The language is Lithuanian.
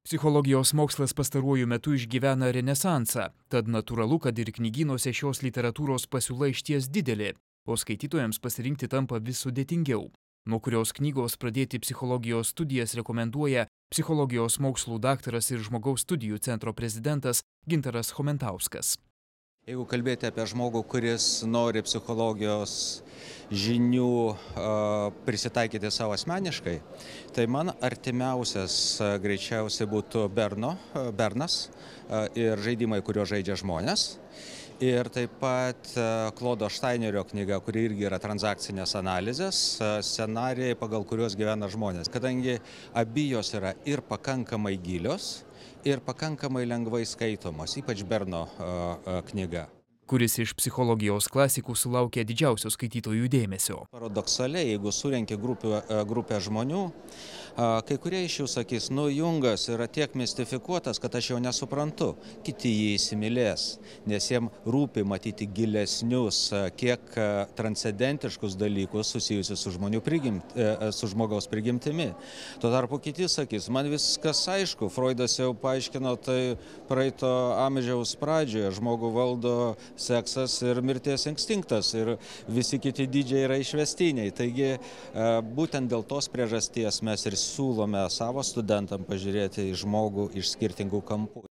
Psichologijos mokslas pastaruoju metu išgyvena renesansą, tad natūralu, kad ir knygynuose šios literatūros pasiūla išties didelė, o skaitytojams pasirinkti tampa vis sudėtingiau. Nuo kurios knygos pradėti psichologijos studijas rekomenduoja psichologijos mokslų daktaras ir žmogaus studijų centro prezidentas Gintaras Chomentauskas. Jeigu kalbėti apie žmogų, kuris nori psichologijos žinių prisitaikyti savo asmeniškai, tai man artimiausias greičiausiai būtų Bernas ir žaidimai, kurio žaidžia žmonės. Ir taip pat Klodo Štainerio knyga, kuri irgi yra transakcinės analizės, scenarijai, pagal kuriuos gyvena žmonės. Kadangi abi jos yra ir pakankamai gilios, ir pakankamai lengvai skaitomos, ypač Berno knyga. Kuris iš psichologijos klasikų sulaukia didžiausio skaitytojų dėmesio. Paradoksaliai, jeigu surenki grupę žmonių, kai kurie iš jų sakys, Jungas yra tiek mistifikuotas, kad aš jau nesuprantu. Kiti jį įsimylės, nes jiem rūpi matyti gilesnius, kiek transcendentiškus dalykus susijusius su žmogaus prigimtimi. Tuo tarpu kiti sakys, man viskas aišku, Freudas jau paaiškino tai praeito amžiaus pradžioje, žmogų valdo seksas ir mirties instinktas ir visi kiti dydžiai yra išvestiniai. Taigi būtent dėl tos priežasties mes ir siūlome savo studentam pažiūrėti į žmogų iš skirtingų kampų.